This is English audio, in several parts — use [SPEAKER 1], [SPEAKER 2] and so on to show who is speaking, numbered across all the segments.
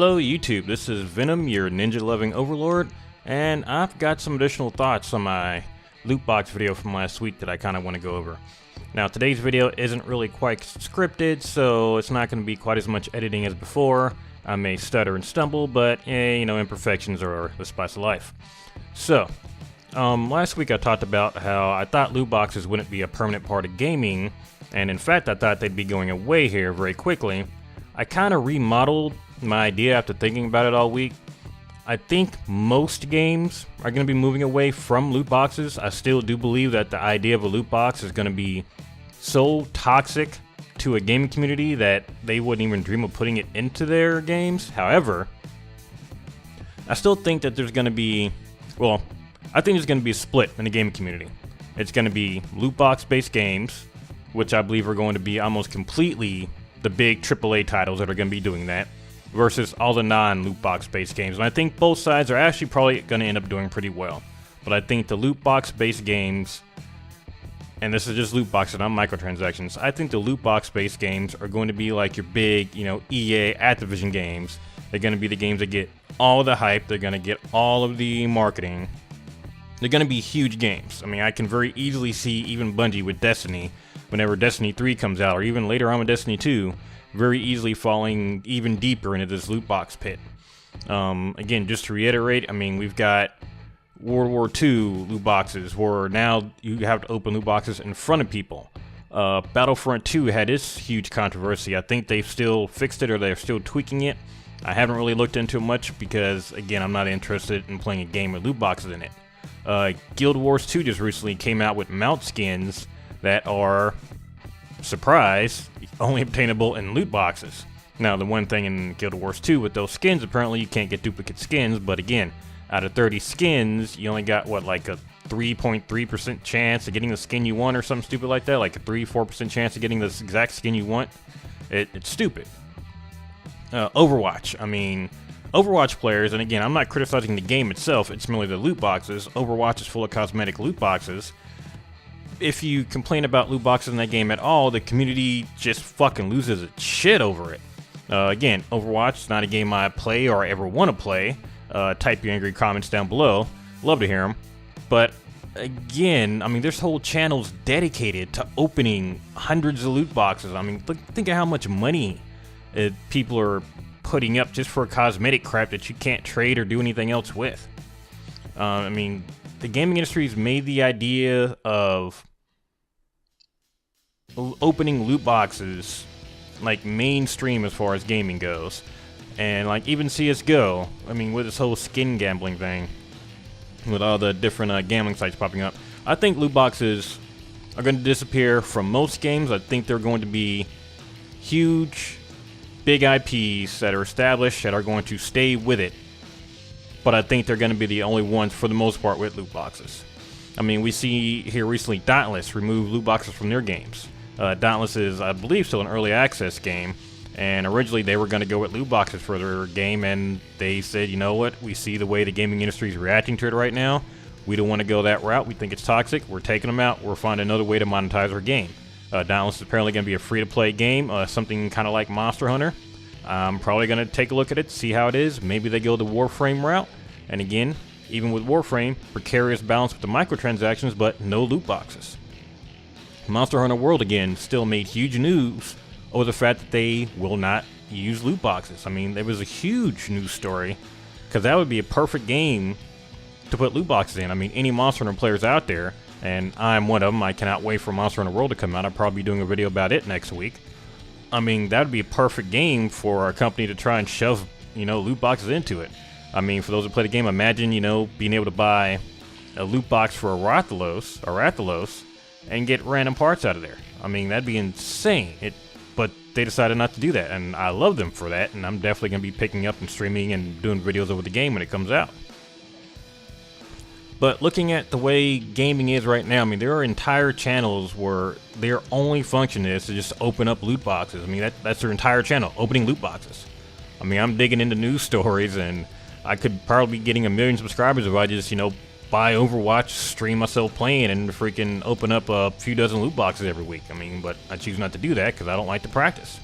[SPEAKER 1] Hello YouTube, this is Venom, your ninja-loving overlord, and I've got some additional thoughts on my loot box video from last week that I kind of want to go over. Now today's video isn't really quite scripted, so it's not going to be quite as much editing as before. I may stutter and stumble, but you know, imperfections are the spice of life. So, last week I talked about how I thought loot boxes wouldn't be a permanent part of gaming, and in fact I thought they'd be going away here very quickly. I kind of remodeled my idea after thinking about it all week. I think most games are going to be moving away from loot boxes. I still do believe that the idea of a loot box is going to be so toxic to a gaming community that they wouldn't even dream of putting it into their games. However, I still think that there's going to be, well, I think there's going to be a split in the gaming community. It's going to be loot box based games, which I believe are going to be almost completely the big AAA titles that are going to be doing that, versus all the non-loot box based games. And I think both sides are actually probably going to end up doing pretty well. But I think the loot box based games, and this is just loot boxes, not microtransactions, I think the loot box based games are going to be like your big, you know, EA, Activision games. They're going to be the games that get all the hype, they're going to get all of the marketing. They're going to be huge games. I mean, I can very easily see even Bungie with Destiny, whenever Destiny 3 comes out, or even later on with Destiny 2, very easily falling even deeper into this loot box pit. Again, just to reiterate, I mean, we've got World War II loot boxes, where now you have to open loot boxes in front of people. Battlefront 2 had this huge controversy. I think they've still fixed it, or they're still tweaking it. I haven't really looked into it much because, again, I'm not interested in playing a game with loot boxes in it. Guild Wars 2 just recently came out with mount skins that are, surprise, only obtainable in loot boxes. Now, the one thing in Guild Wars 2 with those skins, apparently you can't get duplicate skins, but again, out of 30 skins, you only got, what, like a 3.3% chance of getting the skin you want or something stupid like that, like a 3-4% chance of getting this exact skin you want. It's stupid. Overwatch, I mean, Overwatch players, and again, I'm not criticizing the game itself, it's merely the loot boxes. Overwatch is full of cosmetic loot boxes. If you complain about loot boxes in that game at all, the community just fucking loses its shit over it. Again, Overwatch is not a game I play or ever want to play. Type your angry comments down below. Love to hear them. But again, I mean, there's whole channels dedicated to opening hundreds of loot boxes. I mean, think of how much money people are putting up just for cosmetic crap that you can't trade or do anything else with. I mean, the gaming industry's made the idea of opening loot boxes like mainstream as far as gaming goes, and like even CSGO, I mean, with this whole skin gambling thing, with all the different gambling sites popping up, I think loot boxes are going to disappear from most games. I think they're going to be huge, big IPs that are established that are going to stay with it, but I think they're going to be the only ones for the most part with loot boxes. I mean, we see here recently Dauntless remove loot boxes from their games. Dauntless is, I believe, still an early access game, and originally they were going to go with loot boxes for their game, and they said, you know what, we see the way the gaming industry is reacting to it right now, we don't want to go that route, we think it's toxic, we're taking them out, we're finding another way to monetize our game. Dauntless is apparently going to be a free-to-play game, something kind of like Monster Hunter. I'm probably going to take a look at it, see how it is, maybe they go the Warframe route, and again, even with Warframe, precarious balance with the microtransactions, but no loot boxes. Monster Hunter World, again, still made huge news over the fact that they will not use loot boxes. I mean, there was a huge news story, because that would be a perfect game to put loot boxes in. I mean, any Monster Hunter players out there, and I'm one of them, I cannot wait for Monster Hunter World to come out. I'll probably be doing a video about it next week. I mean, that would be a perfect game for a company to try and shove, you know, loot boxes into it. I mean, for those who play the game, imagine, you know, being able to buy a loot box for a Rathalos, and get random parts out of there. I mean, that'd be insane. But they decided not to do that, and I love them for that, and I'm definitely going to be picking up and streaming and doing videos over the game when it comes out. But looking at the way gaming is right now, I mean, there are entire channels where their only function is to just open up loot boxes. I mean, that's their entire channel, opening loot boxes. I mean, I'm digging into news stories, and I could probably be getting 1 million subscribers if I just, you know, buy Overwatch, stream myself playing, and freaking open up a few dozen loot boxes every week. I mean, but I choose not to do that because I don't like to practice.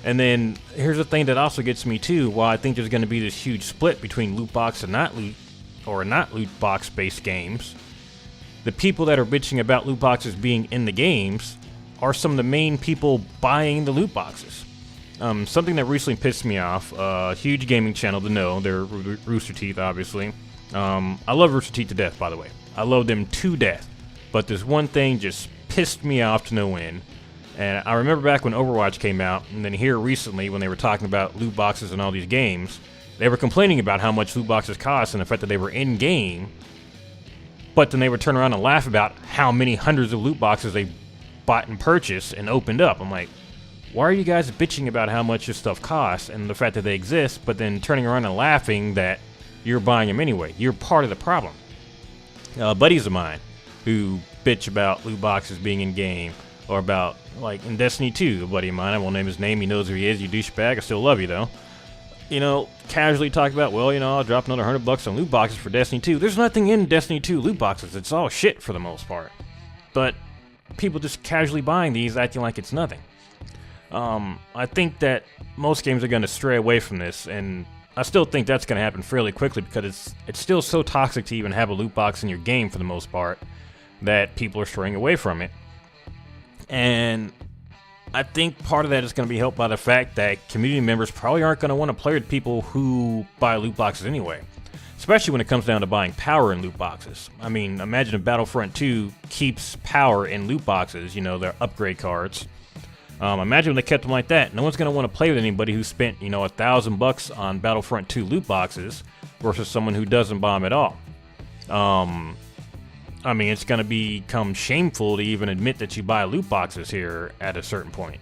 [SPEAKER 1] And then here's the thing that also gets me too. While I think there's going to be this huge split between loot box and not loot box based games, the people that are bitching about loot boxes being in the games are some of the main people buying the loot boxes. Something that recently pissed me off, huge gaming channel to know, they're Rooster Teeth, obviously. I love Rooster Teeth to death, by the way. I love them to death. But this one thing just pissed me off to no end. And I remember back when Overwatch came out, and then here recently when they were talking about loot boxes and all these games, they were complaining about how much loot boxes cost and the fact that they were in-game, but then they would turn around and laugh about how many hundreds of loot boxes they bought and purchased and opened up. I'm like, why are you guys bitching about how much this stuff costs and the fact that they exist, but then turning around and laughing that you're buying them anyway? You're part of the problem. Buddies of mine who bitch about loot boxes being in-game, or about, like, in Destiny 2, a buddy of mine, I won't name his name, he knows who he is, you douchebag, I still love you, though. You know, casually talk about, well, you know, I'll drop another $100 on loot boxes for Destiny 2. There's nothing in Destiny 2 loot boxes, it's all shit for the most part. But people just casually buying these, acting like it's nothing. I think that most games are going to stray away from this, and I still think that's going to happen fairly quickly because it's still so toxic to even have a loot box in your game for the most part that people are straying away from it. And I think part of that is going to be helped by the fact that community members probably aren't going to want to play with people who buy loot boxes anyway, especially when it comes down to buying power in loot boxes. I mean, imagine if Battlefront 2 keeps power in loot boxes, you know, their upgrade cards. Imagine when they kept them like that. No one's going to want to play with anybody who spent, you know, $1,000 on Battlefront 2 loot boxes versus someone who doesn't buy them at all. I mean, it's going to become shameful to even admit that you buy loot boxes here at a certain point.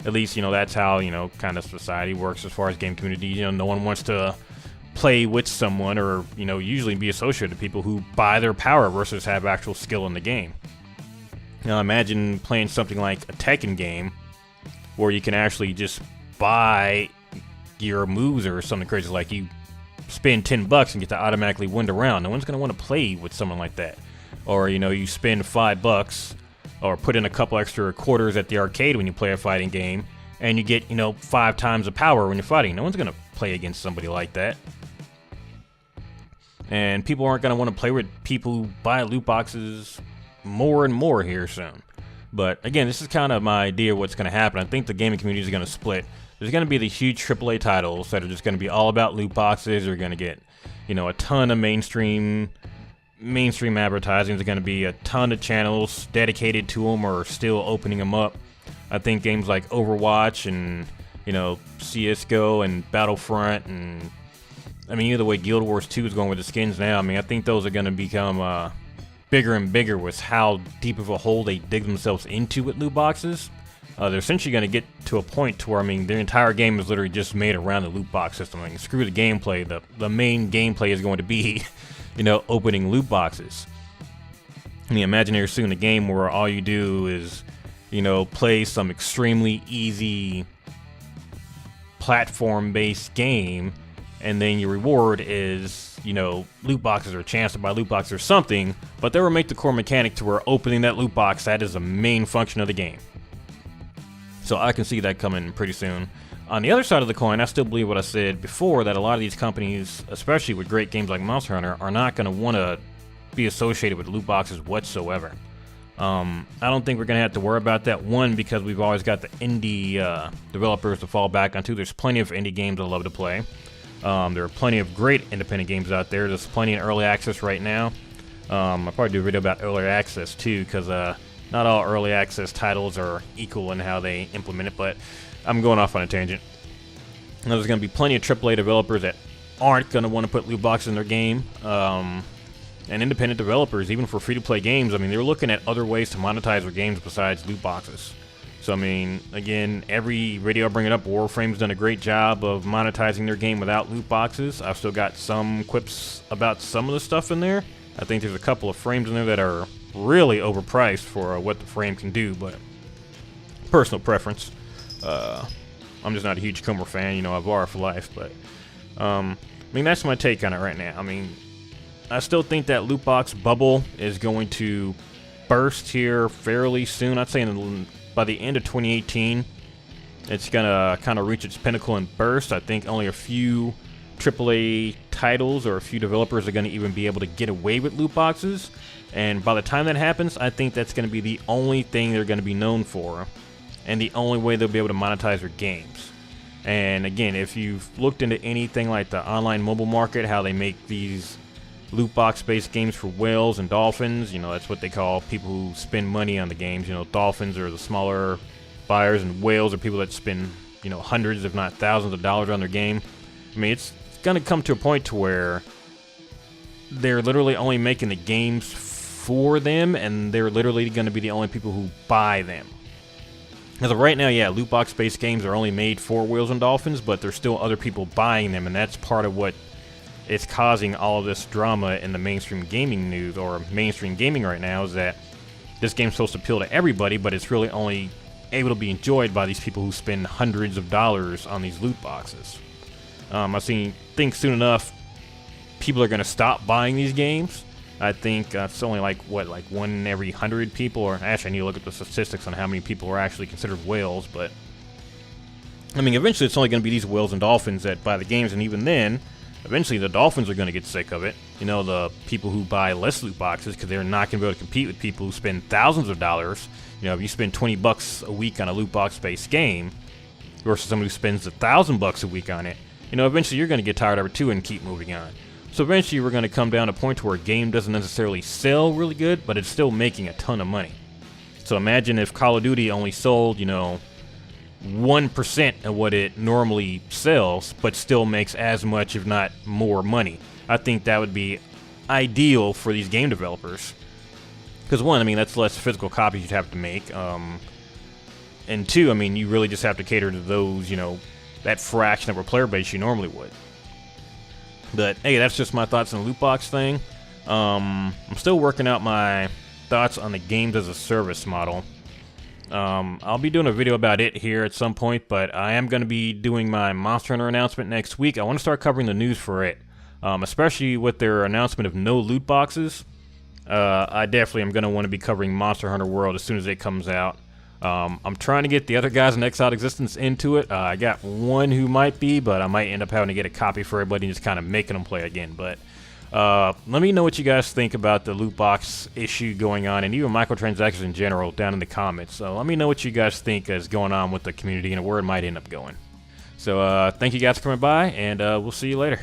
[SPEAKER 1] At least, you know, that's how, you know, kind of society works as far as game community. You know, no one wants to play with someone or, you know, usually be associated with people who buy their power versus have actual skill in the game. Now, imagine playing something like a Tekken game where you can actually just buy your moves or something crazy, like you spend $10 and get to automatically win the round. No one's going to want to play with someone like that. Or, you know, you spend $5 or put in a couple extra quarters at the arcade when you play a fighting game and you get, you know, 5 times the power when you're fighting. No one's going to play against somebody like that. And people aren't going to want to play with people who buy loot boxes more and more here soon. But again, this is kind of my idea of what's going to happen. I think the gaming community is going to split. There's going to be the huge AAA titles that are just going to be all about loot boxes. You're going to get, you know, a ton of mainstream advertising. There's going to be a ton of channels dedicated to them or still opening them up. I think games like Overwatch and, you know, CSGO and Battlefront and, I mean, either way, Guild Wars 2 is going with the skins now. I mean, I think those are going to become bigger and bigger with how deep of a hole they dig themselves into with loot boxes. They're essentially going to get to a point to where, I mean, their entire game is literally just made around the loot box system. I mean, screw the gameplay. The main gameplay is going to be, you know, opening loot boxes. I mean, imagine here soon a game where all you do is, you know, play some extremely easy platform-based game, and then your reward is, you know, loot boxes or a chance to buy loot boxes or something, but they will make the core mechanic to where opening that loot box, that is the main function of the game. So I can see that coming pretty soon. On the other side of the coin, I still believe what I said before, that a lot of these companies, especially with great games like Monster Hunter, are not going to want to be associated with loot boxes whatsoever. I don't think we're going to have to worry about that. One, because we've always got the indie developers to fall back on. Two, there's plenty of indie games I love to play. There are plenty of great independent games out there. There's plenty in early access right now. I'll probably do a video about early access too, because not all early access titles are equal in how they implement it, but I'm going off on a tangent. Now, there's going to be plenty of AAA developers that aren't going to want to put loot boxes in their game. And independent developers, even for free-to-play games, I mean, they're looking at other ways to monetize their games besides loot boxes. So, I mean, again, every video I bring it up, Warframe's done a great job of monetizing their game without loot boxes. I've still got some quips about some of the stuff in there. I think there's a couple of frames in there that are really overpriced for what the frame can do, but personal preference. I'm just not a huge Mohr fan, you know, I've Mohr for life, but I mean, that's my take on it right now. I mean, I still think that loot box bubble is going to burst here fairly soon. I'd say by the end of 2018, it's gonna kind of reach its pinnacle and burst. I think only a few AAA titles or a few developers are gonna even be able to get away with loot boxes. And by the time that happens, I think that's gonna be the only thing they're gonna be known for, and the only way they'll be able to monetize their games. And again, if you've looked into anything like the online mobile market, how they make these loot box based games for whales and dolphins, you know, that's what they call people who spend money on the games. You know, dolphins are the smaller buyers, and whales are people that spend, you know, hundreds if not thousands of dollars on their game. I mean, it's gonna come to a point to where they're literally only making the games for them, and they're literally gonna be the only people who buy them. As of right now, yeah, loot box based games are only made for whales and dolphins, but there's still other people buying them, and that's part of what it's causing all of this drama in the mainstream gaming news, or mainstream gaming right now, is that this game's supposed to appeal to everybody, but it's really only able to be enjoyed by these people who spend hundreds of dollars on these loot boxes. I think soon enough people are going to stop buying these games. I think it's only like 1 in every 100 people, or actually I need to look at the statistics on how many people are actually considered whales, but I mean, eventually it's only going to be these whales and dolphins that buy the games, and even then, eventually the dolphins are going to get sick of it. You know, the people who buy less loot boxes, because they're not going to be able to compete with people who spend thousands of dollars. You know, if you spend $20 a week on a loot box based game versus someone who spends $1,000 a week on it, you know, eventually you're going to get tired of it too and keep moving on. So eventually we're going to come down to a point where a game doesn't necessarily sell really good, but it's still making a ton of money. So imagine if Call of Duty only sold, you know, 1% of what it normally sells, but still makes as much, if not more, money. I think that would be ideal for these game developers. Because one, I mean, that's less physical copies you'd have to make. And two, I mean, you really just have to cater to those, you know, that fraction of a player base you normally would. But hey, that's just my thoughts on the loot box thing. I'm still working out my thoughts on the games as a service model. I'll be doing a video about it here at some point, but I am going to be doing my Monster Hunter announcement next week. I want to start covering the news for it, especially with their announcement of no loot boxes. I definitely am going to want to be covering Monster Hunter World as soon as it comes out. I'm trying to get the other guys in Exiled Existence into it. I got one who might be, but I might end up having to get a copy for everybody and just kind of making them play again. But let me know what you guys think about the loot box issue going on, and even microtransactions in general, down in the comments. So let me know what you guys think is going on with the community and where it might end up going. So thank you guys for coming by, and we'll see you later.